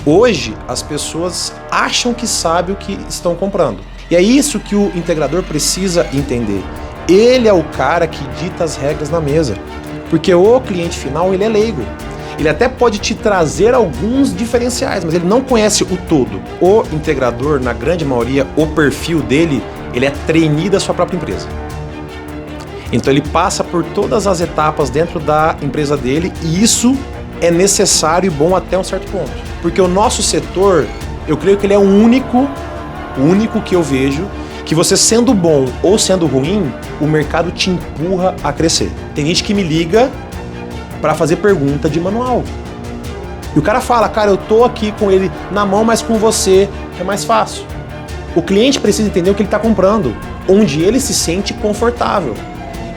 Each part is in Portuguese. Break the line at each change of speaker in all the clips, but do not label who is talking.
Hoje, as pessoas acham que sabem o que estão comprando. E é isso que o integrador precisa entender. Ele é o cara que dita as regras na mesa. Porque o cliente final, ele é leigo. Ele até pode te trazer alguns diferenciais, mas ele não conhece o todo. O integrador, na grande maioria, o perfil dele, ele é trainee da sua própria empresa. Então ele passa por todas as etapas dentro da empresa dele e isso é necessário e bom até um certo ponto. Porque o nosso setor, eu creio que ele é o único que eu vejo, que você sendo bom ou sendo ruim, o mercado te empurra a crescer. Tem gente que me liga para fazer pergunta de manual. E o cara fala, cara, eu tô aqui com ele na mão, mas com você é mais fácil. O cliente precisa entender o que ele está comprando, onde ele se sente confortável.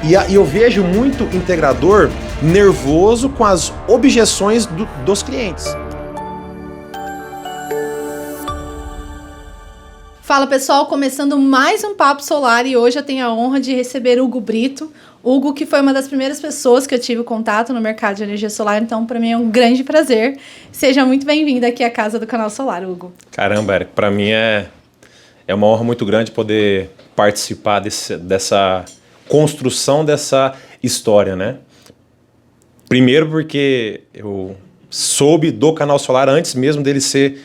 E eu vejo muito integrador nervoso com as objeções dos clientes.
Fala pessoal, começando mais um Papo Solar e hoje eu tenho a honra de receber Hugo Brito. Hugo, que foi uma das primeiras pessoas que eu tive contato no mercado de energia solar, então para mim é um grande prazer. Seja muito bem-vindo aqui à casa do Canal Solar, Hugo.
Caramba, Eric, para mim é uma honra muito grande poder participar dessa construção dessa história, né? Primeiro porque eu soube do Canal Solar antes mesmo dele ser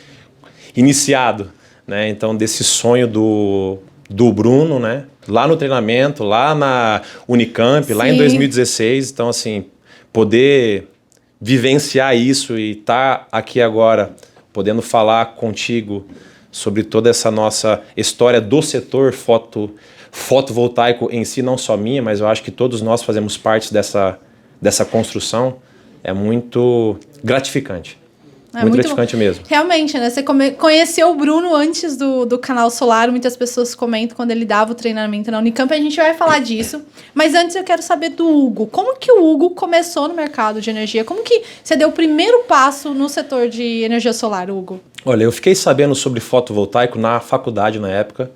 iniciado, né? Então desse sonho do Bruno, né? Lá no treinamento, lá na Unicamp, Sim. Lá em 2016, então assim, poder vivenciar isso e estar aqui agora, podendo falar contigo sobre toda essa nossa história do setor fotovoltaico em si, não só minha, mas eu acho que todos nós fazemos parte dessa construção, é muito gratificante. Muito gratificante mesmo.
Realmente, né? Você conheceu o Bruno antes do Canal Solar, muitas pessoas comentam quando ele dava o treinamento na Unicamp, a gente vai falar disso. Mas antes eu quero saber do Hugo. Como que o Hugo começou no mercado de energia? Como que você deu o primeiro passo no setor de energia solar, Hugo?
Olha, eu fiquei sabendo sobre fotovoltaico na faculdade na época,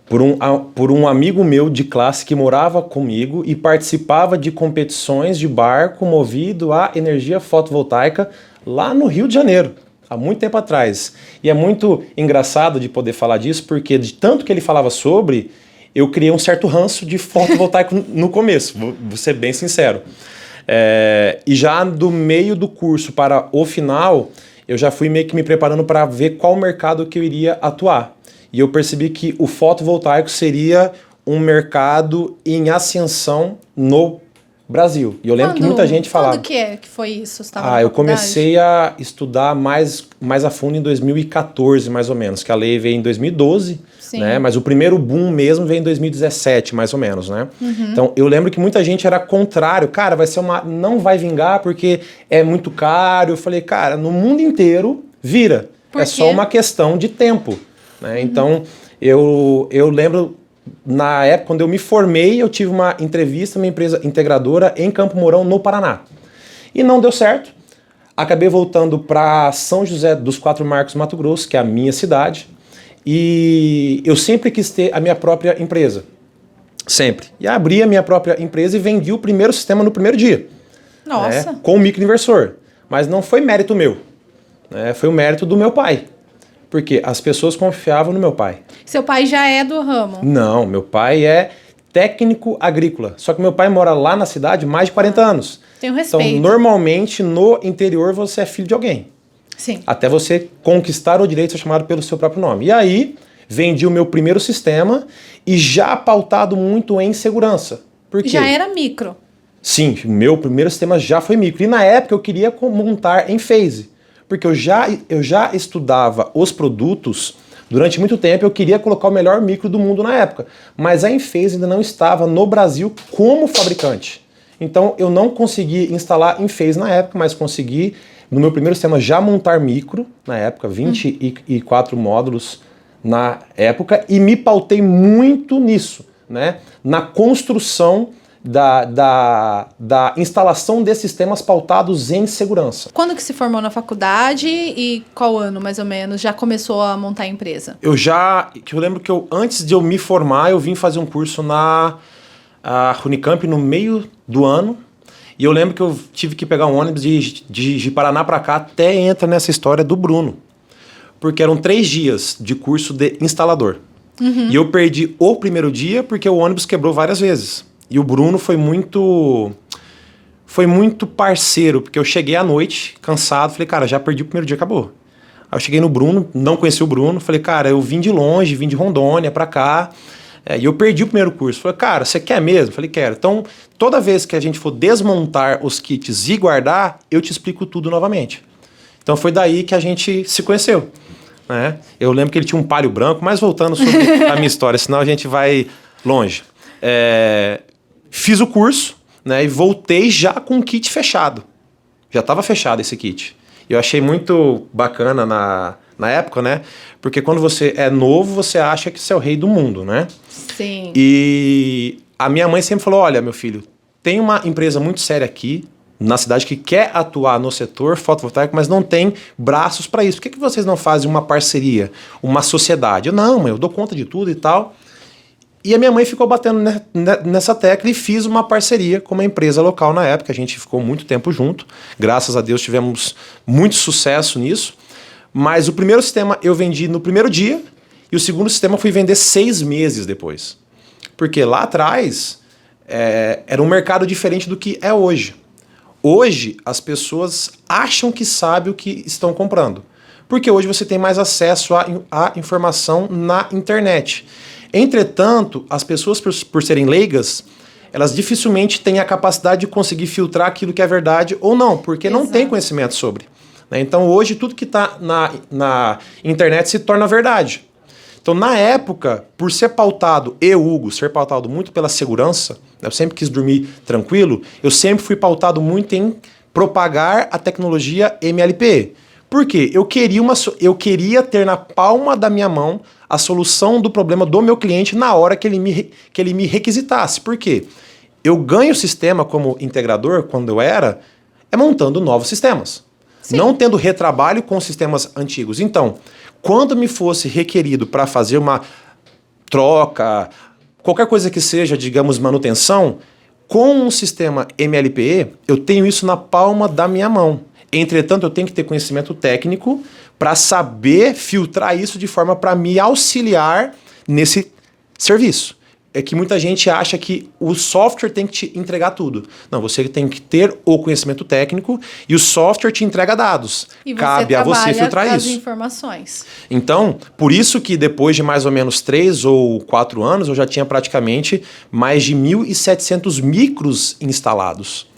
por um amigo meu de classe que morava comigo e participava de competições de barco movido a energia fotovoltaica lá no Rio de Janeiro, há muito tempo atrás. E é muito engraçado de poder falar disso, porque de tanto que ele falava sobre, eu criei um certo ranço de fotovoltaico no começo, vou ser bem sincero. E já do meio do curso para o final, eu já fui meio que me preparando para ver qual mercado que eu iria atuar. E eu percebi que o fotovoltaico seria um mercado em ascensão no Brasil. E eu lembro que muita gente falava...
Quando que foi isso? Você tava
eu comecei a estudar mais a fundo em 2014, mais ou menos, que a lei veio em 2012, né? Mas o primeiro boom mesmo veio em 2017, mais ou menos, né? Uhum. Então, eu lembro que muita gente era contrário. Cara, não vai vingar porque é muito caro. Eu falei, cara, no mundo inteiro vira. É só uma questão de tempo. Né? Uhum. Então, eu lembro, na época, quando eu me formei, eu tive uma entrevista numa empresa integradora em Campo Mourão, no Paraná. E não deu certo. Acabei voltando para São José dos Quatro Marcos, Mato Grosso, que é a minha cidade. E eu sempre quis ter a minha própria empresa. Sempre. E abri a minha própria empresa e vendi o primeiro sistema no primeiro dia.
Nossa!
Né? Com o microinversor. Mas não foi mérito meu. Né? Foi o mérito do meu pai. Porque as pessoas confiavam no meu pai.
Seu pai já é do ramo?
Não, meu pai é técnico agrícola. Só que meu pai mora lá na cidade há mais de 40 anos.
Tenho respeito.
Então, normalmente, no interior, você é filho de alguém.
Sim.
Até você conquistar o direito de ser chamado pelo seu próprio nome. E aí, vendi o meu primeiro sistema e já pautado muito em segurança. Por quê?
Já era micro?
Sim, o meu primeiro sistema já foi micro. E na época eu queria montar em phase. Porque eu já estudava os produtos durante muito tempo, eu queria colocar o melhor micro do mundo na época. Mas a Enphase ainda não estava no Brasil como fabricante. Então eu não consegui instalar Enphase na época, mas consegui, no meu primeiro sistema, já montar micro na época, 24 módulos na época, e me pautei muito nisso, né? Na construção da instalação de sistemas pautados em segurança.
Quando que se formou na faculdade e qual ano, mais ou menos, já começou a montar a empresa?
Eu lembro que antes de eu me formar, eu vim fazer um curso na Unicamp no meio do ano, e eu lembro que eu tive que pegar um ônibus de Paraná para cá, até entra nessa história do Bruno. porque eram 3 dias de curso de instalador. E eu perdi o primeiro dia porque o ônibus quebrou várias vezes. E o Bruno foi muito parceiro, porque eu cheguei à noite, cansado, falei, cara, já perdi o primeiro dia, acabou. Aí eu cheguei no Bruno, não conheci o Bruno, falei, cara, eu vim de longe, vim de Rondônia pra cá, e eu perdi o primeiro curso. Falei, cara, você quer mesmo? Falei, quero. Então, toda vez que a gente for desmontar os kits e guardar, eu te explico tudo novamente. Então foi daí que a gente se conheceu. Né? Eu lembro que ele tinha um Palio branco, mas voltando sobre a minha história, senão a gente vai longe. Fiz o curso, né, e voltei já com o kit fechado. Já estava fechado esse kit. Eu achei muito bacana na época, né? Porque quando você é novo, você acha que você é o rei do mundo, né?
Sim.
E a minha mãe sempre falou, olha, meu filho, tem uma empresa muito séria aqui, na cidade, que quer atuar no setor fotovoltaico, mas não tem braços para isso. Por que vocês não fazem uma parceria, uma sociedade? Eu, não, mãe, eu dou conta de tudo e tal. E a minha mãe ficou batendo nessa tecla e fiz uma parceria com uma empresa local na época. A gente ficou muito tempo junto. Graças a Deus tivemos muito sucesso nisso. Mas o primeiro sistema eu vendi no primeiro dia e o segundo sistema eu fui vender 6 meses depois. Porque lá atrás era um mercado diferente do que é hoje. Hoje, as pessoas acham que sabem o que estão comprando. Porque hoje você tem mais acesso à informação na internet. Entretanto, as pessoas, por serem leigas, elas dificilmente têm a capacidade de conseguir filtrar aquilo que é verdade ou não, porque não tem conhecimento sobre. Né? Então, hoje, tudo que está na internet se torna verdade. Então, na época, por ser pautado, Hugo, ser pautado muito pela segurança, eu sempre quis dormir tranquilo, eu sempre fui pautado muito em propagar a tecnologia MLPE. Por quê? Eu queria ter na palma da minha mão a solução do problema do meu cliente na hora que ele me requisitasse. Por quê? Eu ganho o sistema como integrador, quando eu era, montando novos sistemas. Sim. Não tendo retrabalho com sistemas antigos. Então, quando me fosse requerido para fazer uma troca, qualquer coisa que seja, digamos, manutenção, com um sistema MLPE, eu tenho isso na palma da minha mão. Entretanto, eu tenho que ter conhecimento técnico para saber filtrar isso de forma para me auxiliar nesse serviço. É que muita gente acha que o software tem que te entregar tudo. Não, você tem que ter o conhecimento técnico e o software te entrega dados.
E você
cabe a você filtrar
com
isso.
as informações.
Então, por isso que depois de mais ou menos 3 ou 4 anos, eu já tinha praticamente mais de 1.700 micros instalados.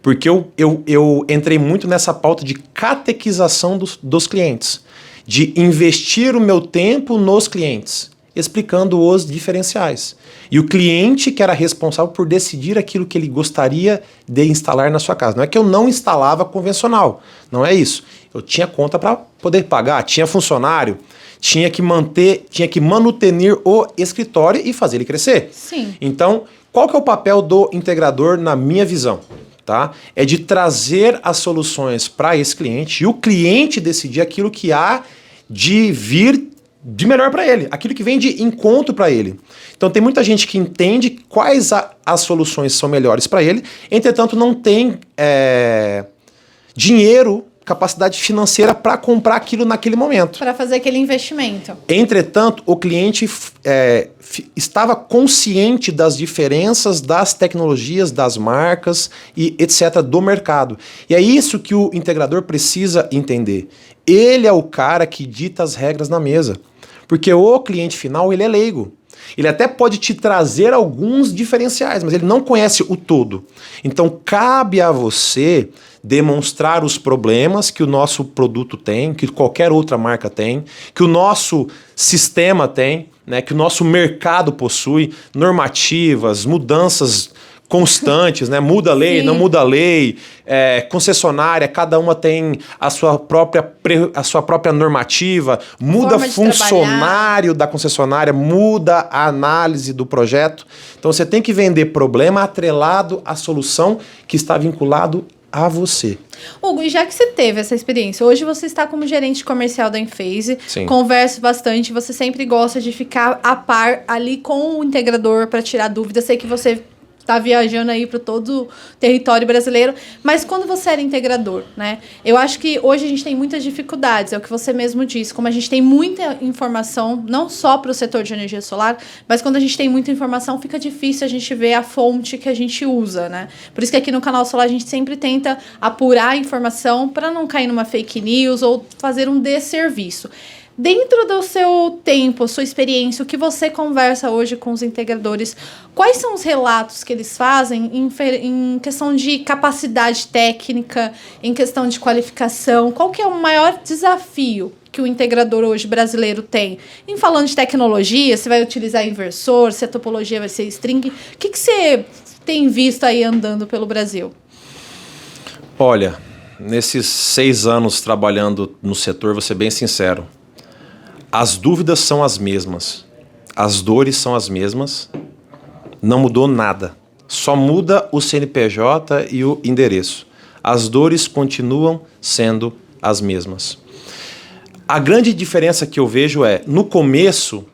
Porque eu entrei muito nessa pauta de catequização dos clientes, de investir o meu tempo nos clientes, explicando os diferenciais. E o cliente que era responsável por decidir aquilo que ele gostaria de instalar na sua casa. Não é que eu não instalava convencional, não é isso. Eu tinha conta para poder pagar, tinha funcionário, tinha que manutenir o escritório e fazer ele crescer.
Sim.
Então, qual que é o papel do integrador na minha visão? Tá? É de trazer as soluções para esse cliente e o cliente decidir aquilo que há de vir de melhor para ele, aquilo que vem de encontro para ele. Então tem muita gente que entende quais as soluções são melhores para ele, entretanto não tem dinheiro, capacidade financeira para comprar aquilo naquele momento.
Para fazer aquele investimento.
Entretanto, o cliente estava consciente das diferenças das tecnologias, das marcas e etc. do mercado. E é isso que o integrador precisa entender. Ele é o cara que dita as regras na mesa. Porque o cliente final, ele é leigo. Ele até pode te trazer alguns diferenciais, mas ele não conhece o todo. Então, cabe a você demonstrar os problemas que o nosso produto tem, que qualquer outra marca tem, que o nosso sistema tem, né, que o nosso mercado possui, normativas, mudanças constantes, né? Muda a lei, Sim. Não muda a lei, concessionária, cada uma tem a sua própria normativa, muda funcionário da concessionária, muda a análise do projeto. Então você tem que vender problema atrelado à solução que está vinculado a você.
Hugo, e já que você teve essa experiência, hoje você está como gerente comercial da Enphase, conversa bastante, você sempre gosta de ficar a par ali com o integrador para tirar dúvidas. Sei que você tá viajando aí para todo o território brasileiro, mas quando você era integrador, né? Eu acho que hoje a gente tem muitas dificuldades, é o que você mesmo disse, como a gente tem muita informação, não só para o setor de energia solar, mas quando a gente tem muita informação, fica difícil a gente ver a fonte que a gente usa, né? Por isso que aqui no Canal Solar a gente sempre tenta apurar a informação para não cair numa fake news ou fazer um desserviço. Dentro do seu tempo, sua experiência, o que você conversa hoje com os integradores, quais são os relatos que eles fazem em questão de capacidade técnica, em questão de qualificação? Qual que é o maior desafio que o integrador hoje brasileiro tem? Em falando de tecnologia, se vai utilizar inversor, se a topologia vai ser string, o que você tem visto aí andando pelo Brasil?
Olha, nesses 6 anos trabalhando no setor, vou ser bem sincero, as dúvidas são as mesmas, as dores são as mesmas, não mudou nada. Só muda o CNPJ e o endereço. As dores continuam sendo as mesmas. A grande diferença que eu vejo é, no começo,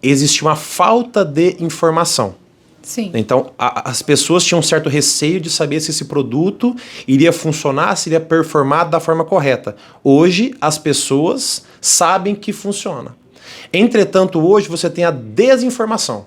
existia uma falta de informação.
Sim.
Então, as pessoas tinham um certo receio de saber se esse produto iria funcionar, se iria performar da forma correta. Hoje, as pessoas sabem que funciona. Entretanto, hoje você tem a desinformação.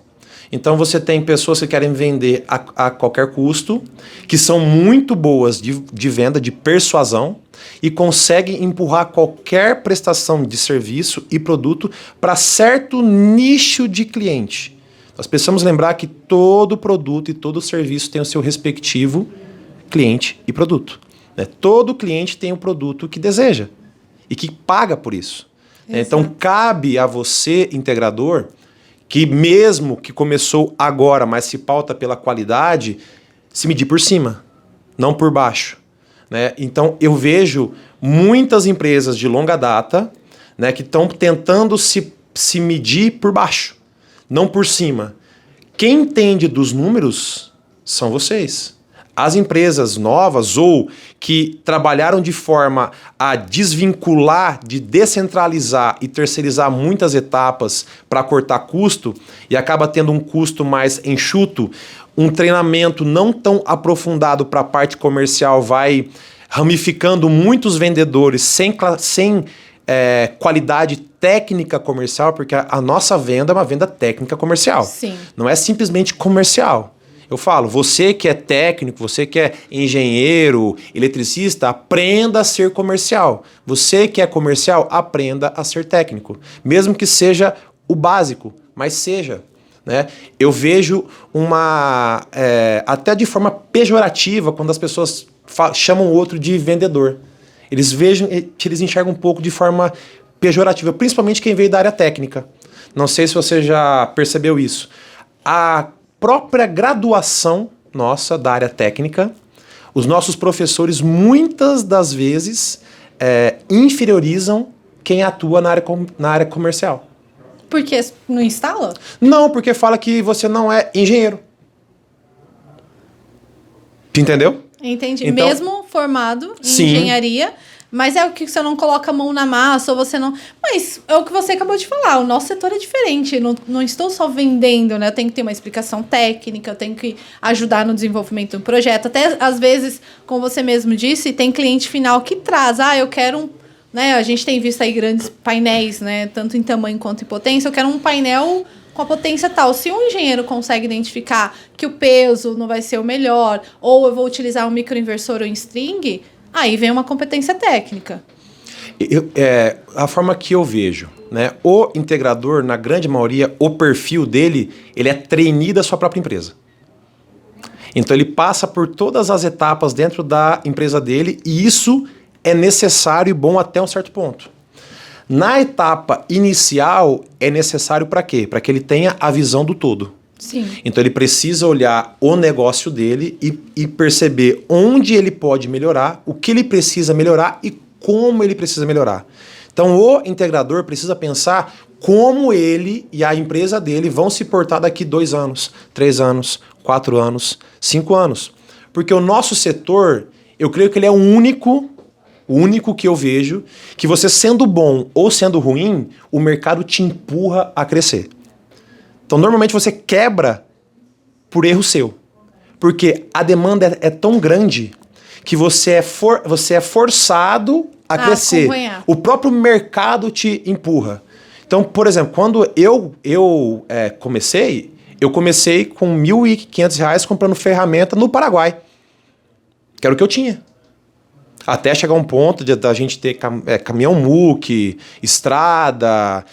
Então, você tem pessoas que querem vender a qualquer custo, que são muito boas de venda, de persuasão, e conseguem empurrar qualquer prestação de serviço e produto para certo nicho de cliente. Nós precisamos lembrar que todo produto e todo serviço tem o seu respectivo cliente e produto. Né? Todo cliente tem o produto que deseja e que paga por isso. Né? Então, cabe a você, integrador, que mesmo que começou agora, mas se pauta pela qualidade, se medir por cima, não por baixo. Né? Então, eu vejo muitas empresas de longa data, né, que estão tentando se medir por baixo, não por cima. Quem entende dos números são vocês. As empresas novas ou que trabalharam de forma a desvincular, de descentralizar e terceirizar muitas etapas para cortar custo e acaba tendo um custo mais enxuto, um treinamento não tão aprofundado para a parte comercial vai ramificando muitos vendedores sem qualidade técnica comercial, porque a nossa venda é uma venda técnica comercial.
Sim.
Não é simplesmente comercial. Eu falo, você que é técnico, você que é engenheiro, eletricista, aprenda a ser comercial. Você que é comercial, aprenda a ser técnico. Mesmo que seja o básico, mas seja. Né? Eu vejo até de forma pejorativa, quando as pessoas chamam o outro de vendedor. Eles enxergam um pouco de forma pejorativa, principalmente quem veio da área técnica. Não sei se você já percebeu isso. A própria graduação nossa da área técnica, os nossos professores muitas das vezes inferiorizam quem atua na área comercial.
Porque não instala?
Não, porque fala que você não é engenheiro. Entendeu?
Entendi.
Então,
mesmo formado em
sim,
engenharia, mas é o que você não coloca a mão na massa, ou você não... Mas é o que você acabou de falar, o nosso setor é diferente, não estou só vendendo, né? Eu tenho que ter uma explicação técnica, eu tenho que ajudar no desenvolvimento do projeto. Até, às vezes, como você mesmo disse, tem cliente final que traz, eu quero um... Né? A gente tem visto aí grandes painéis, né? Tanto em tamanho quanto em potência, eu quero um painel com a potência tal. Se um engenheiro consegue identificar que o peso não vai ser o melhor, ou eu vou utilizar um microinversor ou um string, aí vem uma competência técnica.
A forma que eu vejo, né? O integrador, na grande maioria, o perfil dele, ele é trainee da sua própria empresa. Então ele passa por todas as etapas dentro da empresa dele e isso é necessário e bom até um certo ponto. Na etapa inicial, é necessário para quê? Para que ele tenha a visão do todo.
Sim.
Então ele precisa olhar o negócio dele e perceber onde ele pode melhorar, o que ele precisa melhorar e como ele precisa melhorar. Então o integrador precisa pensar como ele e a empresa dele vão se portar daqui 2 anos, 3 anos, 4 anos, 5 anos. Porque o nosso setor, eu creio que ele é o único que eu vejo, que você sendo bom ou sendo ruim, o mercado te empurra a crescer. Então, normalmente você quebra por erro seu. Porque a demanda é tão grande que você é forçado a crescer.
Acompanhar.
O próprio mercado te empurra. Então, por exemplo, quando eu comecei com R$1.500 comprando ferramenta no Paraguai. Que era o que eu tinha. Até chegar um ponto da gente ter caminhão muque, estrada,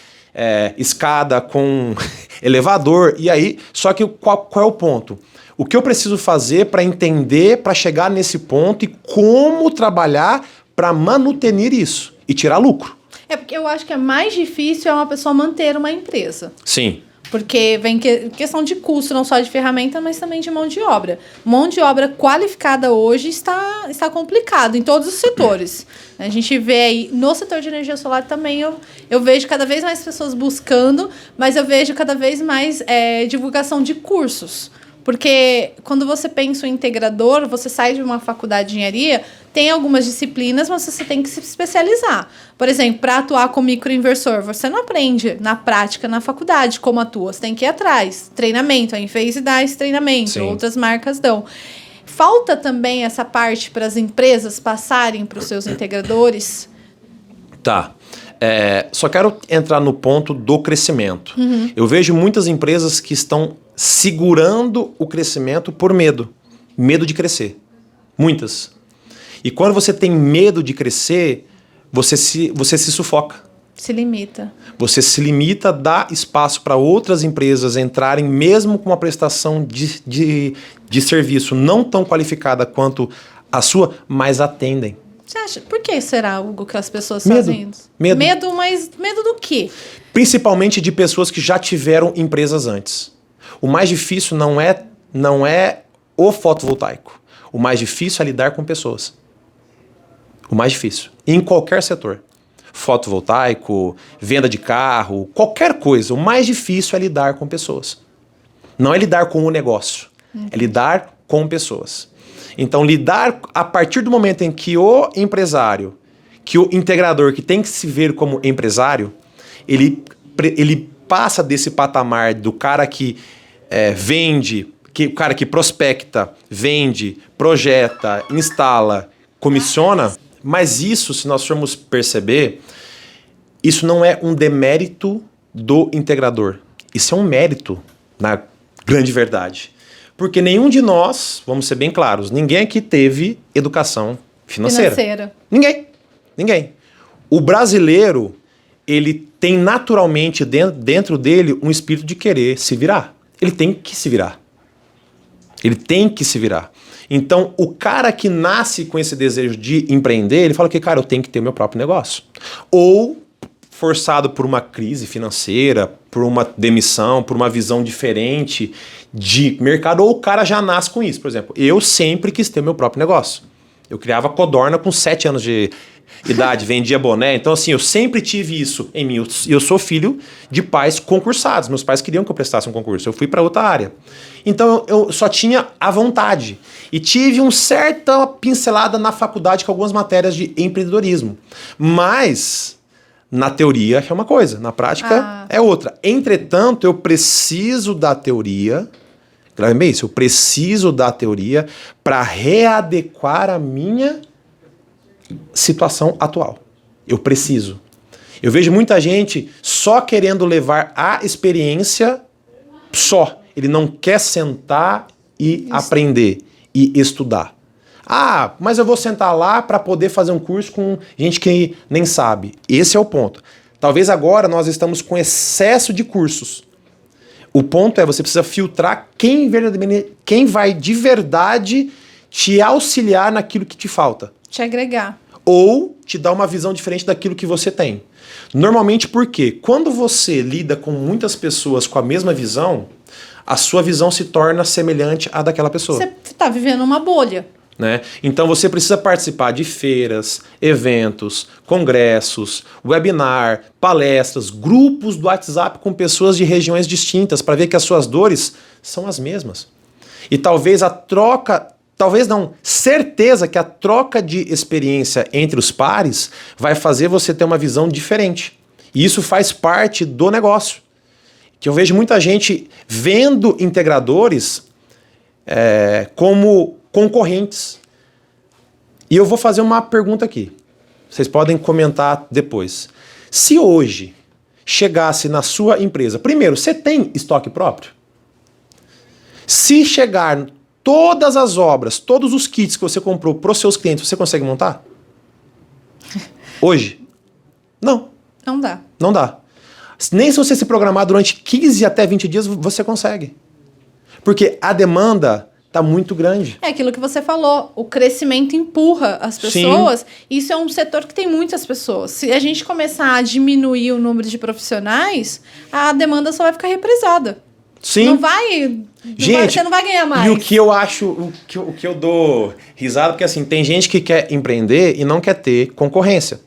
escada com elevador. E aí, só que qual é o ponto? O que eu preciso fazer para entender, para chegar nesse ponto e como trabalhar para manutenir isso e tirar lucro.
É porque eu acho que é mais difícil uma pessoa manter uma empresa.
Sim.
Porque vem questão de custo, não só de ferramenta, mas também de mão de obra. Mão de obra qualificada hoje está complicado em todos os setores. A gente vê aí, no setor de energia solar também, eu vejo cada vez mais pessoas buscando, mas eu vejo cada vez mais divulgação de cursos. Porque quando você pensa em integrador, você sai de uma faculdade de engenharia, tem algumas disciplinas, mas você tem que se especializar. Por exemplo, para atuar com microinversor, você não aprende na prática, na faculdade, como atua. Você tem que ir atrás. Treinamento, a Enphase dá esse treinamento,
Sim.
Outras marcas dão. Falta também essa parte para as empresas passarem para os seus integradores?
Tá. Só quero entrar no ponto do crescimento. Eu vejo muitas empresas que estão segurando o crescimento por medo. Medo de crescer. Muitas. E quando você tem medo de crescer, você se sufoca.
Se limita.
Você se limita, dá espaço para outras empresas entrarem, mesmo com uma prestação de serviço não tão qualificada quanto a sua, mas atendem.
Você acha? Por que será, Hugo, que as pessoas
Medo.
fazem isso?
Medo.
Mas medo do quê?
Principalmente de pessoas que já tiveram empresas antes. O mais difícil não é o fotovoltaico. O mais difícil é lidar com pessoas. O mais difícil. Em qualquer setor. Fotovoltaico, venda de carro, qualquer coisa. O mais difícil é lidar com pessoas. Não é lidar com o negócio. É lidar com pessoas. Então, lidar a partir do momento em que o empresário, que o integrador, que tem que se ver como empresário, ele passa desse patamar do cara que vende, o cara que prospecta, vende, projeta, instala, comissiona. Mas isso, se nós formos perceber, isso não é um demérito do integrador. Isso é um mérito, na grande verdade. Porque nenhum de nós, vamos ser bem claros, ninguém aqui teve educação financeira. Ninguém. O brasileiro, ele tem naturalmente dentro dele um espírito de querer se virar. Ele tem que se virar. Então, o cara que nasce com esse desejo de empreender, ele fala que, cara, eu tenho que ter meu próprio negócio. Ou forçado por uma crise financeira, por uma demissão, por uma visão diferente de mercado, ou o cara já nasce com isso. Por exemplo, eu sempre quis ter meu próprio negócio. Eu criava codorna com 7 anos de idade, vendia boné. Então, assim, eu sempre tive isso em mim. Eu sou filho de pais concursados. Meus pais queriam que eu prestasse um concurso. Eu fui para outra área. Então, eu só tinha a vontade. E tive uma certa pincelada na faculdade com algumas matérias de empreendedorismo. Mas, na teoria, é uma coisa. Na prática, é outra. Entretanto, eu preciso da teoria... Grave isso, eu preciso da teoria para readequar a minha situação atual. Eu preciso. Eu vejo muita gente só querendo levar a experiência só. Ele não quer sentar e aprender e estudar. Ah, mas eu vou sentar lá para poder fazer um curso com gente que nem sabe. Esse é o ponto. Talvez agora nós estamos com excesso de cursos. O ponto é, você precisa filtrar quem vai de verdade te auxiliar naquilo que te falta.
Te agregar.
Ou te dar uma visão diferente daquilo que você tem. Normalmente por quê? Quando você lida com muitas pessoas com a mesma visão, a sua visão se torna semelhante à daquela pessoa.
Você está vivendo uma bolha.
Né? Então você precisa participar de feiras, eventos, congressos, webinar, palestras, grupos do WhatsApp com pessoas de regiões distintas para ver que as suas dores são as mesmas. E certeza que a troca de experiência entre os pares vai fazer você ter uma visão diferente. E isso faz parte do negócio. Que eu vejo muita gente vendo integradores como concorrentes. E eu vou fazer uma pergunta aqui. Vocês podem comentar depois. Se hoje chegasse na sua empresa, primeiro, você tem estoque próprio? Se chegar todas as obras, todos os kits que você comprou para os seus clientes, você consegue montar? Hoje? Não.
Não dá.
Não dá. Nem se você se programar durante 15 até 20 dias, você consegue. Porque a demanda está muito grande.
É aquilo que você falou, o crescimento empurra as pessoas. Sim. Isso é um setor que tem muitas pessoas. Se a gente começar a diminuir o número de profissionais, a demanda só vai ficar represada.
Sim.
Não vai...
Gente,
você não vai ganhar mais.
E o que eu acho, o que eu dou risada, porque assim, tem gente que quer empreender e não quer ter concorrência.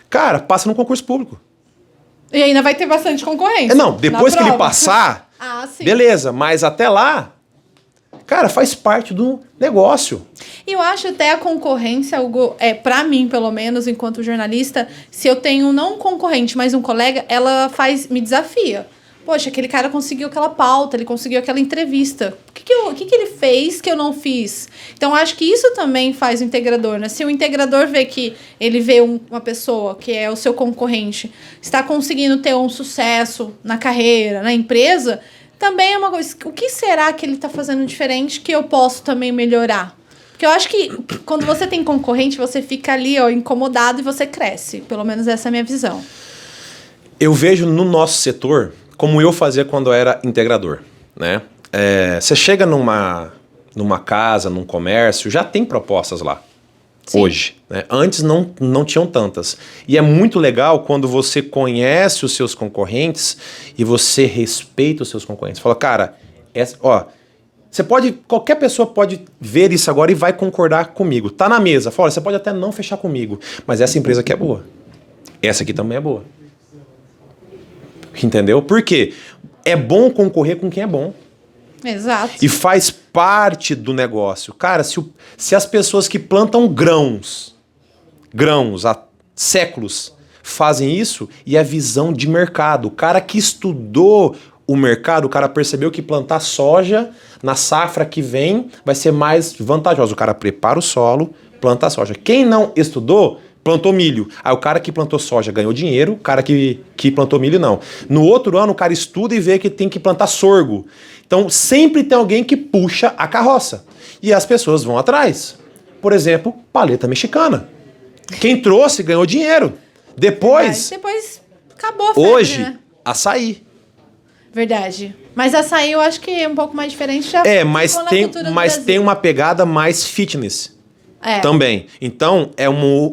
Cara, passa no concurso público.
E ainda vai ter bastante concorrência.
Não, depois que ele passar,
sim.
Beleza, mas até lá, cara, faz parte do negócio.
E eu acho até a concorrência, pra mim, pelo menos, enquanto jornalista, se eu tenho não um concorrente, mas um colega, ela me desafia. Poxa, aquele cara conseguiu aquela pauta, ele conseguiu aquela entrevista. O que ele fez que eu não fiz? Então, acho que isso também faz o integrador, né? Se o integrador vê que ele vê uma pessoa que é o seu concorrente, está conseguindo ter um sucesso na carreira, na empresa, também é uma coisa... O que será que ele está fazendo diferente que eu posso também melhorar? Porque eu acho que quando você tem concorrente, você fica ali, incomodado e você cresce. Pelo menos essa é a minha visão.
Eu vejo no nosso setor... como eu fazia quando eu era integrador, né? Você chega numa casa, num comércio, já tem propostas lá. Sim. Hoje, né? Antes não tinham tantas. E é muito legal quando você conhece os seus concorrentes e você respeita os seus concorrentes. Fala, cara, qualquer pessoa pode ver isso agora e vai concordar comigo. Tá na mesa, fala, você pode até não fechar comigo, mas essa empresa aqui é boa. Essa aqui também é boa. Entendeu? Por quê? É bom concorrer com quem é bom.
Exato.
E faz parte do negócio. Cara, se as pessoas que plantam grãos há séculos fazem isso, e a visão de mercado. O cara que estudou o mercado, o cara percebeu que plantar soja na safra que vem vai ser mais vantajoso. O cara prepara o solo, planta a soja. Quem não estudou... plantou milho. Aí o cara que plantou soja ganhou dinheiro, o cara que plantou milho não. No outro ano o cara estuda e vê que tem que plantar sorgo. Então sempre tem alguém que puxa a carroça. E as pessoas vão atrás. Por exemplo, paleta mexicana. Quem trouxe ganhou dinheiro. Depois
acabou a febre,
hoje,
né?
Açaí.
Verdade. Mas açaí eu acho que é um pouco mais diferente.
Mas tem uma pegada mais fitness. Também. Então,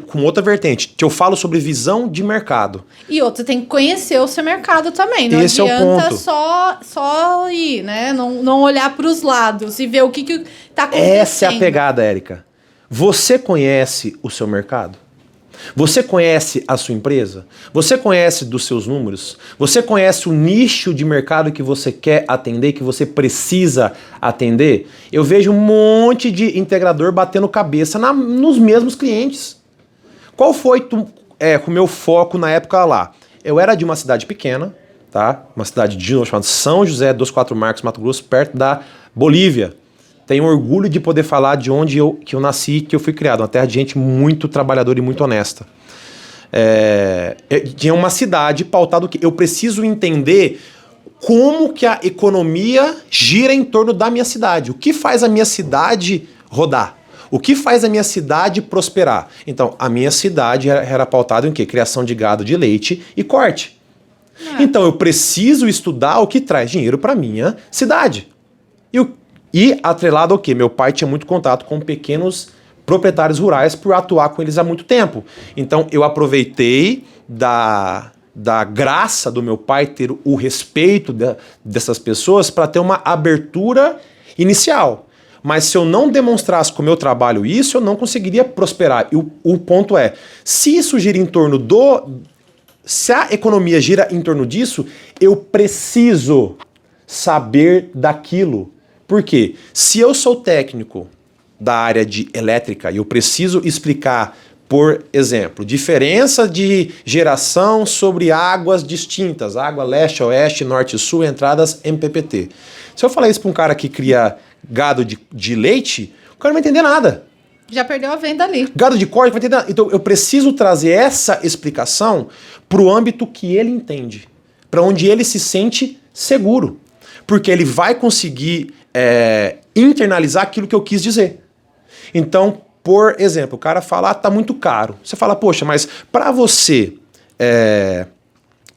com outra vertente. Que eu falo sobre visão de mercado.
E outro, tem que conhecer o seu mercado também. Não
Esse
adianta
é o ponto.
só ir, né? Não olhar para os lados e ver o que tá acontecendo.
Essa é a pegada, Érica. Você conhece o seu mercado? Você conhece a sua empresa? Você conhece dos seus números? Você conhece o nicho de mercado que você quer atender, que você precisa atender? Eu vejo um monte de integrador batendo cabeça nos mesmos clientes. Qual foi o meu foco na época lá? Eu era de uma cidade pequena, tá? Uma cidade de novo chamada São José dos Quatro Marcos, Mato Grosso, perto da Bolívia. Tenho orgulho de poder falar de onde que eu nasci, que eu fui criado. Uma terra de gente muito trabalhadora e muito honesta. Tinha uma cidade pautada que eu preciso entender como que a economia gira em torno da minha cidade. O que faz a minha cidade rodar? O que faz a minha cidade prosperar? Então, a minha cidade era pautada em quê? Criação de gado de leite e corte. Então, eu preciso estudar o que traz dinheiro para minha cidade. E atrelado ao quê? Meu pai tinha muito contato com pequenos proprietários rurais por atuar com eles há muito tempo. Então eu aproveitei da graça do meu pai ter o respeito dessas pessoas para ter uma abertura inicial. Mas se eu não demonstrasse com o meu trabalho isso, eu não conseguiria prosperar. E o ponto é, se isso gira em torno se a economia gira em torno disso, eu preciso saber daquilo. Por quê? Se eu sou técnico da área de elétrica e eu preciso explicar, por exemplo, diferença de geração sobre águas distintas, água leste, oeste, norte e sul, entradas MPPT. Se eu falar isso para um cara que cria gado de leite, o cara não vai entender nada.
Já perdeu a venda ali.
Gado de corte, vai entender nada. Então eu preciso trazer essa explicação para o âmbito que ele entende, para onde ele se sente seguro, porque ele vai conseguir internalizar aquilo que eu quis dizer. Então, por exemplo, o cara fala, tá muito caro. Você fala, poxa, mas para você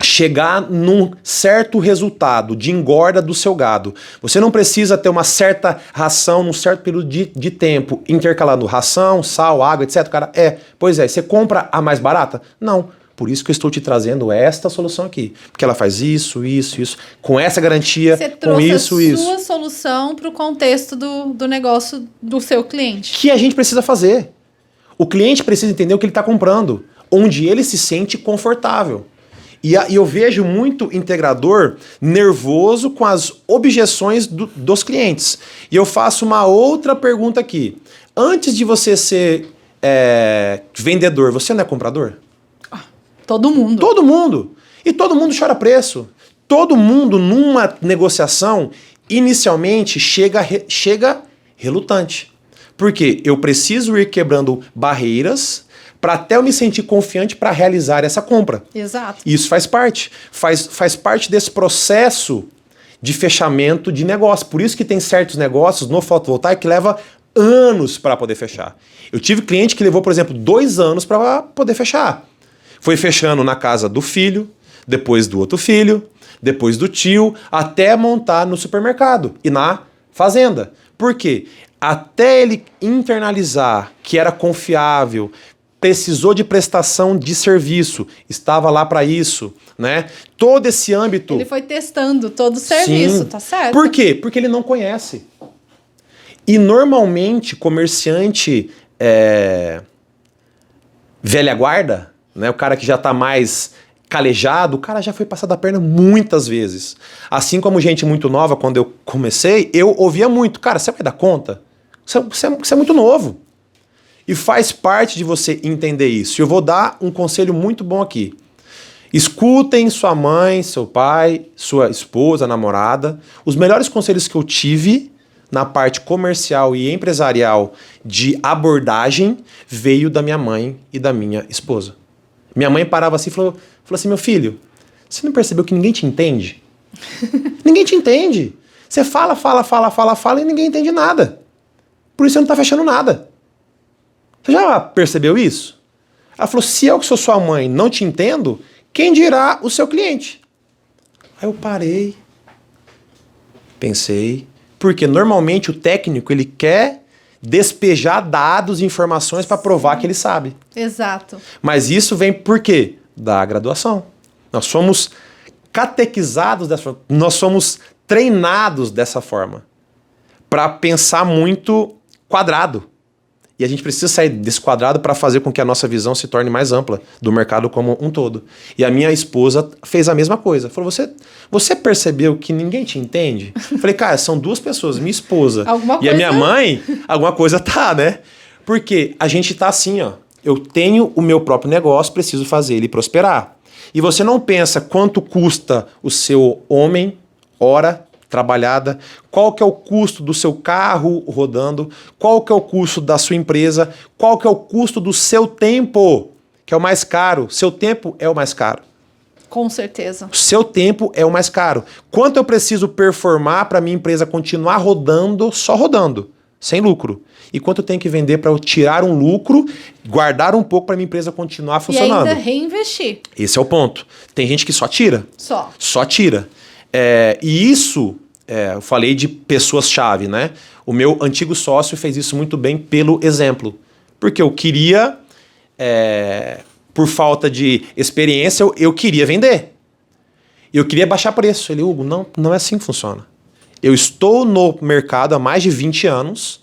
chegar num certo resultado de engorda do seu gado, você não precisa ter uma certa ração num certo período de tempo, intercalando ração, sal, água, etc. Cara, pois é, você compra a mais barata? Não. Por isso que eu estou te trazendo esta solução aqui. Porque ela faz isso, com essa garantia,
você
com isso,
trouxe a sua solução para o contexto do negócio do seu cliente.
Que a gente precisa fazer. O cliente precisa entender o que ele está comprando, onde ele se sente confortável. E eu vejo muito integrador nervoso com as objeções dos clientes. E eu faço uma outra pergunta aqui. Antes de você ser vendedor, você não é comprador?
Todo mundo.
Todo mundo. E todo mundo chora preço. Todo mundo, numa negociação, inicialmente chega relutante. Porque eu preciso ir quebrando barreiras para até eu me sentir confiante para realizar essa compra.
Exato.
E isso faz parte. Faz parte desse processo de fechamento de negócio. Por isso que tem certos negócios no fotovoltaico que leva anos para poder fechar. Eu tive cliente que levou, por exemplo, 2 anos para poder fechar. Foi fechando na casa do filho, depois do outro filho, depois do tio, até montar no supermercado e na fazenda. Por quê? Até ele internalizar que era confiável, precisou de prestação de serviço, estava lá para isso, né? Todo esse âmbito...
Ele foi testando todo o serviço,
Sim.
Tá certo?
Por quê? Porque ele não conhece. E normalmente, comerciante velha guarda, né? O cara que já está mais calejado, o cara já foi passado a perna muitas vezes. Assim como gente muito nova, quando eu comecei, eu ouvia muito, cara, você vai dar conta? Você é muito novo. E faz parte de você entender isso. Eu vou dar um conselho muito bom aqui. Escutem sua mãe, seu pai, sua esposa, namorada. Os melhores conselhos que eu tive na parte comercial e empresarial de abordagem veio da minha mãe e da minha esposa. Minha mãe parava assim e falou assim, meu filho, você não percebeu que ninguém te entende? Ninguém te entende. Você fala e ninguém entende nada. Por isso você não está fechando nada. Você já percebeu isso? Ela falou, se eu que sou sua mãe não te entendo, quem dirá o seu cliente? Aí eu parei, pensei, porque normalmente o técnico ele quer despejar dados e informações para provar que ele sabe.
Exato.
Mas isso vem por quê? Da graduação. Nós somos catequizados dessa forma, nós somos treinados dessa forma para pensar muito quadrado. E a gente precisa sair desse quadrado para fazer com que a nossa visão se torne mais ampla do mercado como um todo. E a minha esposa fez a mesma coisa. Falou, você percebeu que ninguém te entende? Falei, cara, são 2 pessoas, minha esposa e a minha mãe, alguma coisa tá, né? Porque a gente tá assim, ó. Eu tenho o meu próprio negócio, preciso fazer ele prosperar. E você não pensa quanto custa o seu homem, hora trabalhada, qual que é o custo do seu carro rodando, qual que é o custo da sua empresa, qual que é o custo do seu tempo, que é o mais caro. Seu tempo é o mais caro.
Com certeza.
O seu tempo é o mais caro. Quanto eu preciso performar para minha empresa continuar rodando, só rodando, sem lucro? E quanto eu tenho que vender para eu tirar um lucro, guardar um pouco para minha empresa continuar funcionando?
E ainda reinvestir.
Esse é o ponto. Tem gente que só tira. Só tira. E isso... eu falei de pessoas-chave, né? O meu antigo sócio fez isso muito bem pelo exemplo. Porque eu queria, por falta de experiência, eu queria vender. Eu queria baixar preço. Ele, Hugo, não é assim que funciona. Eu estou no mercado há mais de 20 anos,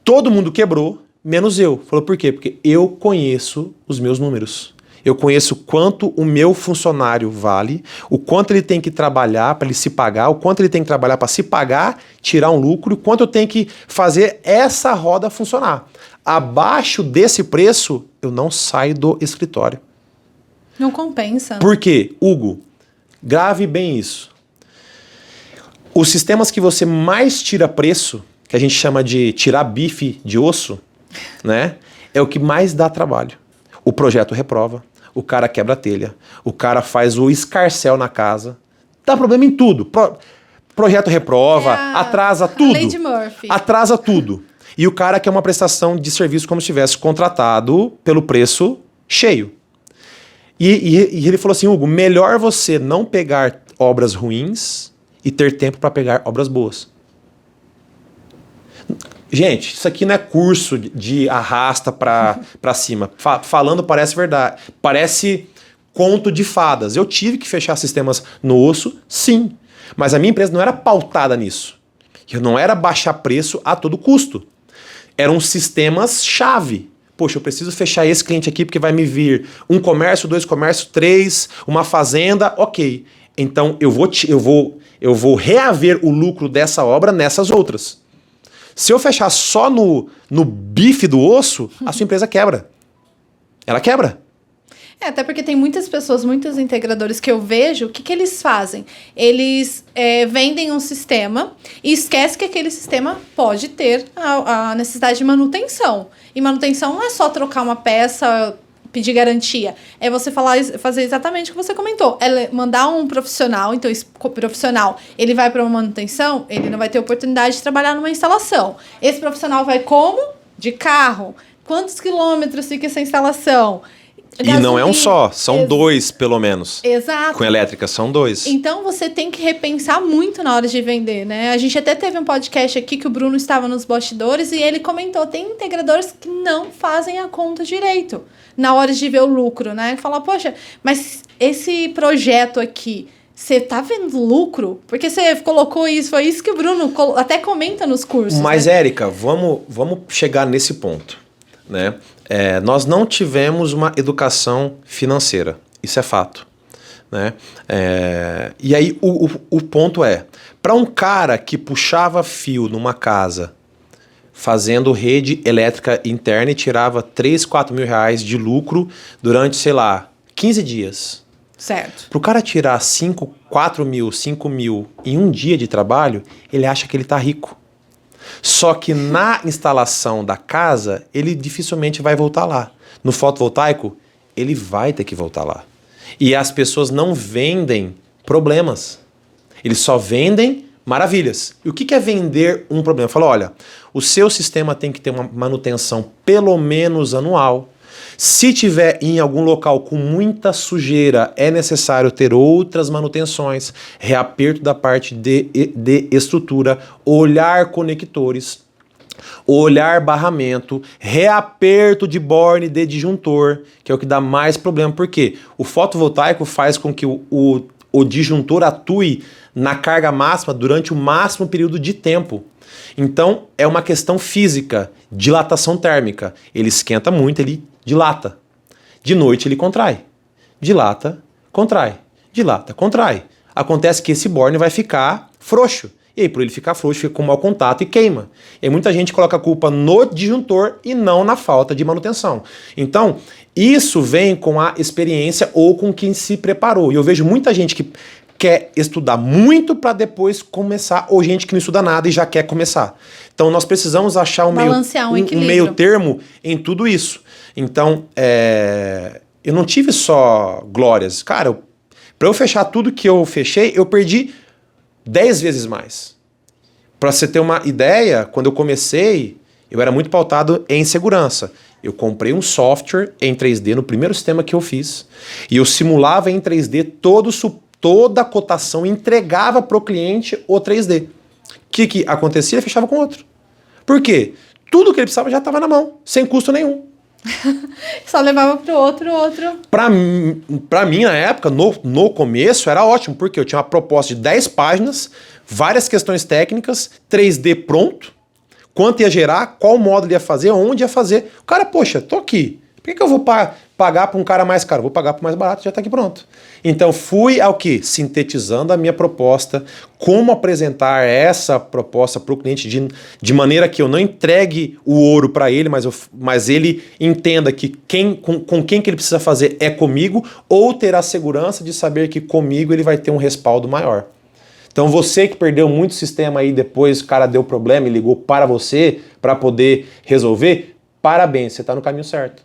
todo mundo quebrou, menos eu. Falou, por quê? Porque eu conheço os meus números. Eu conheço quanto o meu funcionário vale, o quanto ele tem que trabalhar para ele se pagar, o quanto ele tem que trabalhar para se pagar, tirar um lucro, o quanto eu tenho que fazer essa roda funcionar. Abaixo desse preço, eu não saio do escritório.
Não compensa.
Por quê? Hugo, grave bem isso. Os sistemas que você mais tira preço, que a gente chama de tirar bife de osso, né? É o que mais dá trabalho. O projeto reprova, o cara quebra a telha, o cara faz o escarcéu na casa, dá problema em tudo. Projeto reprova, atrasa tudo.
Lei de Murphy.
Atrasa tudo. E o cara quer uma prestação de serviço como se tivesse contratado pelo preço cheio. E ele falou assim, Hugo, melhor você não pegar obras ruins e ter tempo para pegar obras boas. Gente, isso aqui não é curso de arrasta para cima. Falando parece verdade. Parece conto de fadas. Eu tive que fechar sistemas no osso, sim. Mas a minha empresa não era pautada nisso. Eu não era baixar preço a todo custo. Eram sistemas chave. Poxa, eu preciso fechar esse cliente aqui porque vai me vir um comércio, 2 comércios, 3, uma fazenda, ok. Então eu vou reaver o lucro dessa obra nessas outras. Se eu fechar só no bife do osso, a sua empresa quebra. Ela quebra.
Até porque tem muitas pessoas, muitos integradores que eu vejo, o que eles fazem? Eles vendem um sistema e esquecem que aquele sistema pode ter a necessidade de manutenção. E manutenção não é só trocar uma peça, pedir garantia. É você fazer exatamente o que você comentou. É mandar um profissional, então esse profissional, ele vai para uma manutenção, ele não vai ter oportunidade de trabalhar numa instalação. Esse profissional vai como? De carro. Quantos quilômetros fica essa instalação?
Gasolina. E não é um só, são 2 pelo menos.
Exato.
Com elétrica são 2.
Então você tem que repensar muito na hora de vender, né? A gente até teve um podcast aqui que o Bruno estava nos bastidores e ele comentou, tem integradores que não fazem a conta direito na hora de ver o lucro, né? Fala, poxa, mas esse projeto aqui, você tá vendo lucro? Porque você colocou isso, foi isso que o Bruno até comenta nos cursos.
Mas,
né?
Érica, vamos chegar nesse ponto, né? Nós não tivemos uma educação financeira, isso é fato, né? E aí o ponto para um cara que puxava fio numa casa fazendo rede elétrica interna e tirava 3, 4 mil reais de lucro durante, sei lá, 15 dias.
Certo.
Para o cara tirar 5, 4 mil, 5 mil em um dia de trabalho, ele acha que ele está rico. Só que na instalação da casa, ele dificilmente vai voltar lá. No fotovoltaico, ele vai ter que voltar lá. E as pessoas não vendem problemas. Eles só vendem maravilhas. E o que é vender um problema? Fala, olha, o seu sistema tem que ter uma manutenção pelo menos anual. Se tiver em algum local com muita sujeira, é necessário ter outras manutenções, reaperto da parte de estrutura, olhar conectores, olhar barramento, reaperto de borne de disjuntor, que é o que dá mais problema. Por quê? O fotovoltaico faz com que o disjuntor atue na carga máxima durante o máximo período de tempo. Então, é uma questão física, dilatação térmica. Ele esquenta muito, ele dilata. De noite ele contrai. Dilata, contrai. Dilata, contrai. Acontece que esse borne vai ficar frouxo. E aí, por ele ficar frouxo, fica com mau contato e queima. E aí, muita gente coloca a culpa no disjuntor e não na falta de manutenção. Então, isso vem com a experiência ou com quem se preparou. E eu vejo muita gente que quer estudar muito para depois começar, ou gente que não estuda nada e já quer começar. Então, nós precisamos achar um meio termo em tudo isso. Então, eu não tive só glórias. Cara, para eu fechar tudo que eu fechei, eu perdi 10 vezes mais. Para você ter uma ideia, quando eu comecei, eu era muito pautado em segurança. Eu comprei um software em 3D no primeiro sistema que eu fiz e eu simulava em 3D toda a cotação, entregava para o cliente o 3D. O que acontecia? Ele fechava com outro. Por quê? Tudo que ele precisava já estava na mão, sem custo nenhum.
Só levava pro outro.
Pra mim, na época, no começo, era ótimo, porque eu tinha uma proposta de 10 páginas, várias questões técnicas, 3D pronto, quanto ia gerar, qual módulo ia fazer, onde ia fazer. O cara, poxa, tô aqui. Por que eu vou pagar para um cara mais caro? Vou pagar para o mais barato, já está aqui pronto. Então fui ao que? Sintetizando a minha proposta, como apresentar essa proposta para o cliente de maneira que eu não entregue o ouro para ele, mas ele entenda que com quem que ele precisa fazer é comigo, ou ter a segurança de saber que comigo ele vai ter um respaldo maior. Então você que perdeu muito sistema aí, depois o cara deu problema e ligou para você para poder resolver, parabéns, você está no caminho certo.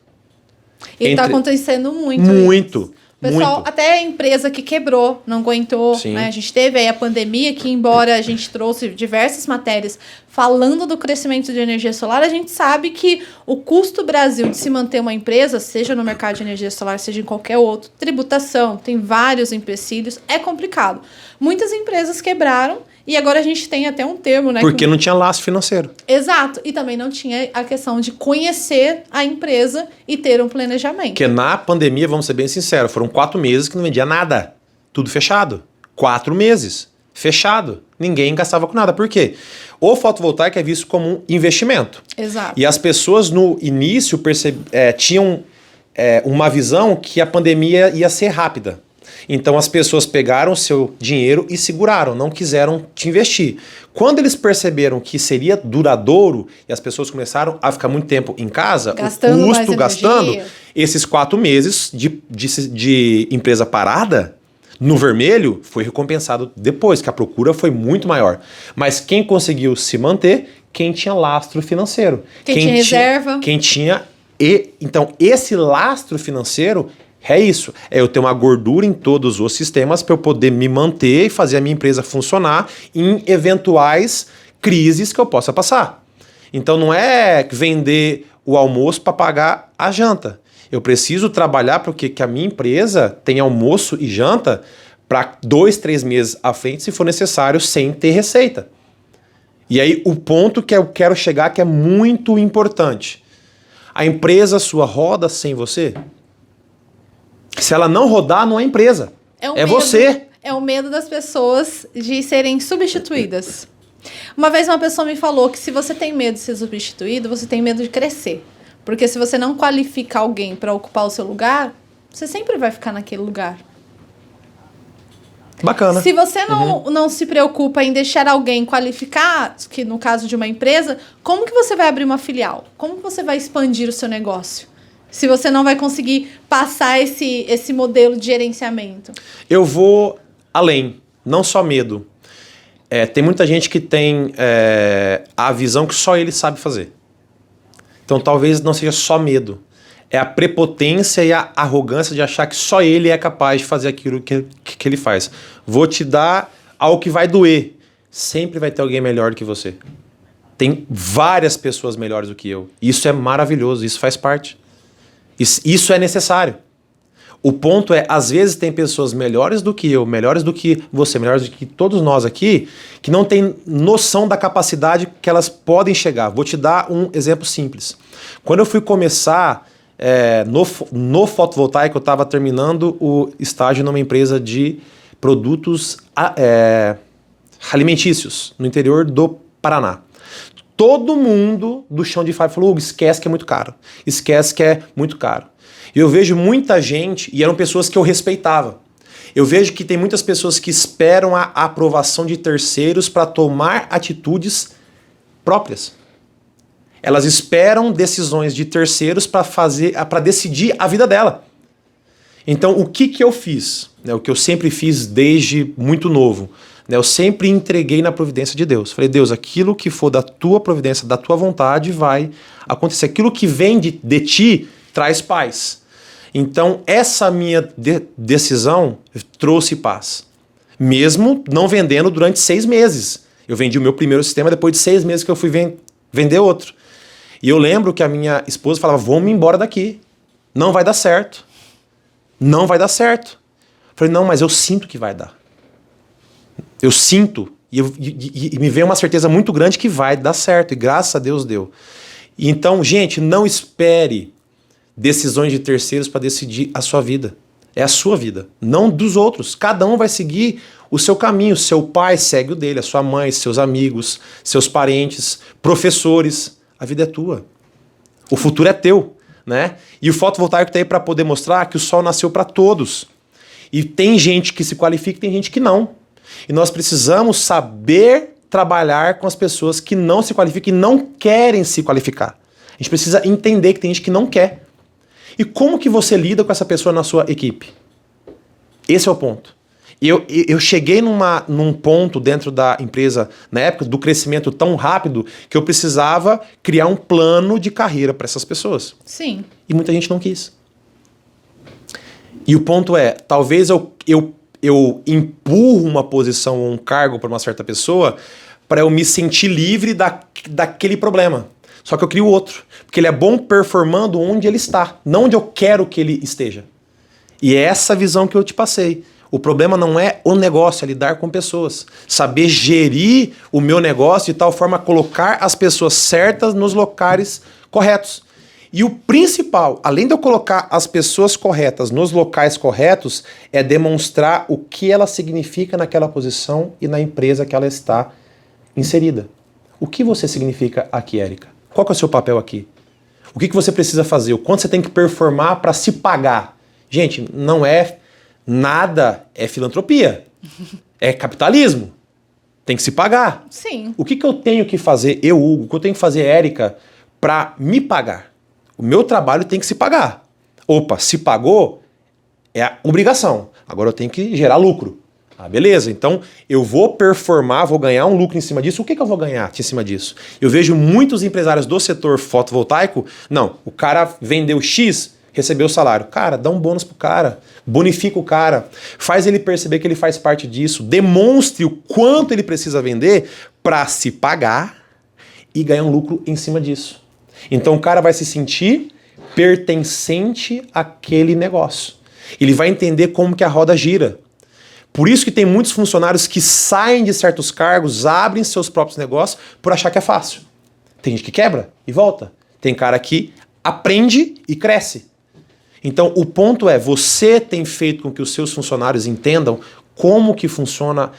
E está acontecendo muito.
Muito.
Pessoal,
muito.
até a empresa que quebrou, não aguentou, né? A gente teve aí a pandemia que, embora a gente trouxe diversas matérias falando do crescimento de energia solar, a gente sabe que o custo Brasil de se manter uma empresa, seja no mercado de energia solar, seja em qualquer outro, tributação, tem vários empecilhos, é complicado. Muitas empresas quebraram e agora a gente tem até um termo, né?
Porque não tinha laço financeiro.
Exato. E também não tinha a questão de conhecer a empresa e ter um planejamento.
Porque na pandemia, vamos ser bem sinceros, foram 4 meses que não vendia nada. Tudo fechado. 4 meses. Fechado. Ninguém gastava com nada. Por quê? O fotovoltaico é visto como um investimento.
Exato.
E as pessoas no início tinham uma visão que a pandemia ia ser rápida. Então as pessoas pegaram o seu dinheiro e seguraram, não quiseram te investir. Quando eles perceberam que seria duradouro e as pessoas começaram a ficar muito tempo em casa,
gastando
o custo gastando, esses 4 meses de empresa parada, no vermelho, foi recompensado depois, que a procura foi muito maior. Mas quem conseguiu se manter, quem tinha lastro financeiro.
Quem tinha reserva.
Quem tinha... Então, esse lastro financeiro... É isso, é eu ter uma gordura em todos os sistemas para eu poder me manter e fazer a minha empresa funcionar em eventuais crises que eu possa passar. Então não é vender o almoço para pagar a janta. Eu preciso trabalhar para que a minha empresa tenha almoço e janta para 2, 3 meses à frente, se for necessário, sem ter receita. E aí o ponto que eu quero chegar, que é muito importante. A empresa sua roda sem você? Se ela não rodar, não é empresa. É você.
É o medo das pessoas de serem substituídas. Uma vez uma pessoa me falou que se você tem medo de ser substituído, você tem medo de crescer. Porque se você não qualifica alguém para ocupar o seu lugar, você sempre vai ficar naquele lugar.
Bacana.
Se você não se preocupa em deixar alguém qualificar, que no caso de uma empresa, como que você vai abrir uma filial? Como que você vai expandir o seu negócio? Se você não vai conseguir passar esse modelo de gerenciamento.
Eu vou além, não só medo. Tem muita gente que tem a visão que só ele sabe fazer. Então talvez não seja só medo. É a prepotência e a arrogância de achar que só ele é capaz de fazer aquilo que ele faz. Vou te dar algo que vai doer. Sempre vai ter alguém melhor do que você. Tem várias pessoas melhores do que eu. Isso é maravilhoso, isso faz parte. Isso é necessário. O ponto é, às vezes tem pessoas melhores do que eu, melhores do que você, melhores do que todos nós aqui, que não têm noção da capacidade que elas podem chegar. Vou te dar um exemplo simples. Quando eu fui começar no fotovoltaico, eu estava terminando o estágio numa empresa de produtos alimentícios, no interior do Paraná. Todo mundo do chão de fábrica falou, Hugo, esquece que é muito caro. Esquece que é muito caro. E eu vejo muita gente, e eram pessoas que eu respeitava. Eu vejo que tem muitas pessoas que esperam a aprovação de terceiros para tomar atitudes próprias. Elas esperam decisões de terceiros para decidir a vida dela. Então, o que eu fiz? O que eu sempre fiz desde muito novo. Eu sempre entreguei na providência de Deus. Falei, Deus, aquilo que for da tua providência, da tua vontade, vai acontecer. Aquilo que vem de ti, traz paz. Então, essa minha decisão trouxe paz. Mesmo não vendendo durante 6 meses. Eu vendi o meu primeiro sistema depois de 6 meses que eu fui vender outro. E eu lembro que a minha esposa falava, vamos embora daqui. Não vai dar certo. Não vai dar certo. Falei, não, mas eu sinto que vai dar. Eu sinto e me veio uma certeza muito grande que vai dar certo. E graças a Deus deu. Então, gente, não espere decisões de terceiros para decidir a sua vida. É a sua vida, não dos outros. Cada um vai seguir o seu caminho. Seu pai segue o dele, a sua mãe, seus amigos, seus parentes, professores. A vida é tua. O futuro é teu, né? E o fotovoltaico está aí para poder mostrar que o sol nasceu para todos. E tem gente que se qualifica e tem gente que não. E nós precisamos saber trabalhar com as pessoas que não se qualificam e não querem se qualificar. A gente precisa entender que tem gente que não quer. E como que você lida com essa pessoa na sua equipe? Esse é o ponto. Eu cheguei num ponto dentro da empresa, na época do crescimento tão rápido, que eu precisava criar um plano de carreira para essas pessoas.
Sim.
E muita gente não quis. E o ponto é, talvez eu empurro uma posição ou um cargo para uma certa pessoa para eu me sentir livre daquele problema. Só que eu crio outro. Porque ele é bom performando onde ele está, não onde eu quero que ele esteja. E é essa visão que eu te passei. O problema não é o negócio, é lidar com pessoas. Saber gerir o meu negócio de tal forma a colocar as pessoas certas nos locais corretos. E o principal, além de eu colocar as pessoas corretas nos locais corretos, é demonstrar o que ela significa naquela posição e na empresa que ela está inserida. O que você significa aqui, Érica? Qual que é o seu papel aqui? O que você precisa fazer? O quanto você tem que performar para se pagar? Gente, não é nada, é filantropia. É capitalismo. Tem que se pagar.
Sim.
O que eu tenho que fazer, eu, Hugo, o que eu tenho que fazer, Érica, para me pagar? O meu trabalho tem que se pagar. Opa, se pagou, é a obrigação. Agora eu tenho que gerar lucro. Ah, beleza, então eu vou performar, vou ganhar um lucro em cima disso. O que eu vou ganhar em cima disso? Eu vejo muitos empresários do setor fotovoltaico, não, o cara vendeu X, recebeu o salário. Cara, dá um bônus pro cara, bonifica o cara, faz ele perceber que ele faz parte disso, demonstre o quanto ele precisa vender para se pagar e ganhar um lucro em cima disso. Então o cara vai se sentir pertencente àquele negócio. Ele vai entender como que a roda gira. Por isso que tem muitos funcionários que saem de certos cargos, abrem seus próprios negócios por achar que é fácil. Tem gente que quebra e volta. Tem cara que aprende e cresce. Então o ponto é, você tem feito com que os seus funcionários entendam como que funciona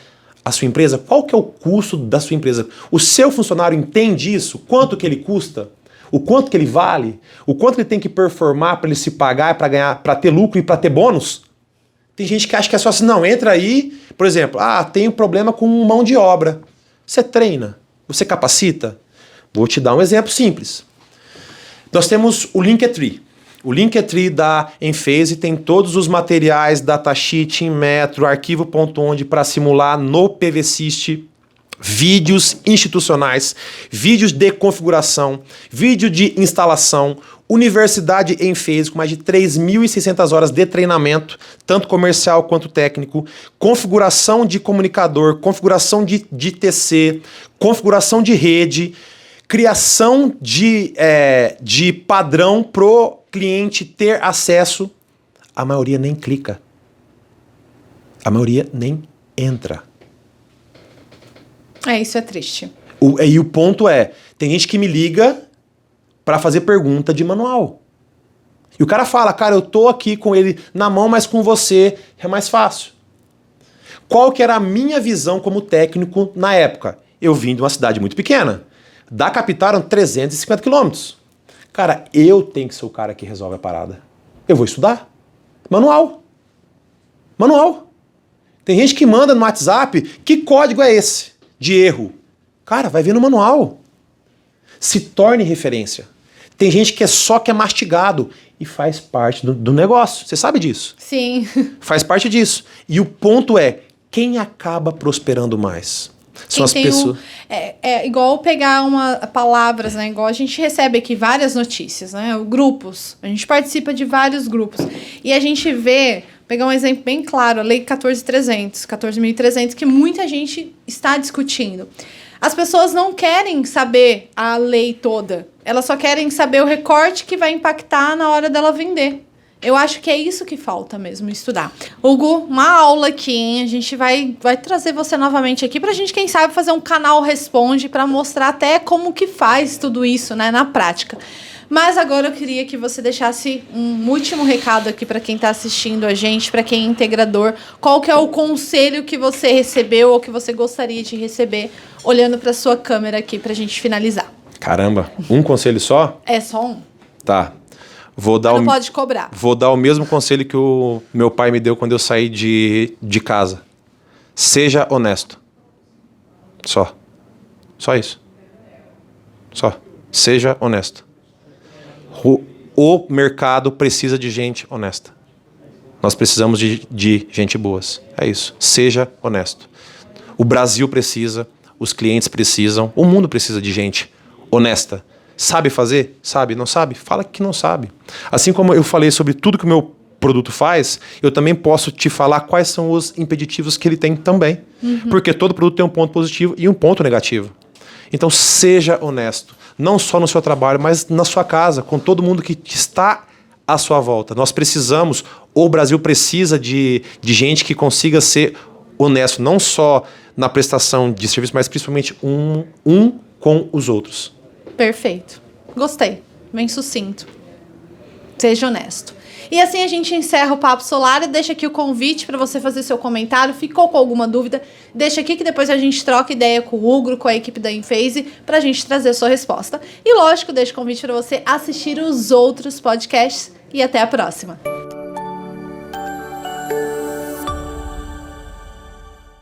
a sua empresa? Qual que é o custo da sua empresa? O seu funcionário entende isso? Quanto que ele custa? O quanto que ele vale? O quanto ele tem que performar para ele se pagar, para ganhar, para ter lucro e para ter bônus? Tem gente que acha que é só assim, não, entra aí, por exemplo, tenho problema com mão de obra. Você treina, você capacita? Vou te dar um exemplo simples. Nós temos o Linktree. O Linktree da Enphase tem todos os materiais, datasheet, Inmetro, arquivo.onde para simular no PVSystem, vídeos institucionais, vídeos de configuração, vídeo de instalação, Universidade Enphase com mais de 3.600 horas de treinamento, tanto comercial quanto técnico, configuração de comunicador, configuração de TC, configuração de rede, criação de padrão pro cliente ter acesso. A maioria nem clica. A maioria nem entra.
Isso é triste.
E o ponto é, tem gente que me liga para fazer pergunta de manual. E o cara fala, cara, eu tô aqui com ele na mão, mas com você é mais fácil. Qual que era a minha visão como técnico na época? Eu vim de uma cidade muito pequena. Da capital eram 350 quilômetros. Cara, eu tenho que ser o cara que resolve a parada. Eu vou estudar. Manual. Manual. Tem gente que manda no WhatsApp, que código é esse de erro? Cara, vai ver no manual. Se torne referência. Tem gente que é mastigado e faz parte do negócio. Você sabe disso?
Sim.
Faz parte disso. E o ponto é, quem acaba prosperando mais? São as pessoas.
É igual pegar palavras, né? Igual a gente recebe aqui várias notícias, né? Grupos. A gente participa de vários grupos. E a gente vê, pegar um exemplo bem claro, a Lei 14.300, que muita gente está discutindo. As pessoas não querem saber a lei toda. Elas só querem saber o recorte que vai impactar na hora dela vender. Eu acho que é isso que falta mesmo, estudar. Hugo, uma aula aqui, hein? A gente vai trazer você novamente aqui pra gente, quem sabe, fazer um canal Responde pra mostrar até como que faz tudo isso, né, na prática. Mas agora eu queria que você deixasse um último recado aqui para quem está assistindo a gente, para quem é integrador. Qual que é o conselho que você recebeu ou que você gostaria de receber, olhando para sua câmera aqui para a gente finalizar?
Caramba, um conselho só?
É só um.
Tá.
Não pode cobrar.
Vou dar o mesmo conselho que o meu pai me deu quando eu saí de casa. Seja honesto. Só. Só isso. Só. Seja honesto. O mercado precisa de gente honesta. Nós precisamos de gente boas. É isso. Seja honesto. O Brasil precisa, os clientes precisam, o mundo precisa de gente honesta. Sabe fazer? Sabe? Não sabe? Fala que não sabe. Assim como eu falei sobre tudo que o meu produto faz, eu também posso te falar quais são os impeditivos que ele tem também. Porque todo produto tem um ponto positivo e um ponto negativo. Então seja honesto. Não só no seu trabalho, mas na sua casa, com todo mundo que está à sua volta. Nós precisamos, o Brasil precisa de gente que consiga ser honesto, não só na prestação de serviço, mas principalmente um com os outros.
Perfeito. Gostei. Bem sucinto. Seja honesto. E assim a gente encerra o Papo Solar e deixa aqui o convite para você fazer seu comentário. Ficou com alguma dúvida? Deixa aqui que depois a gente troca ideia com o Ugro, com a equipe da Enphase, para a gente trazer a sua resposta. E lógico, deixo o convite para você assistir os outros podcasts e até a próxima.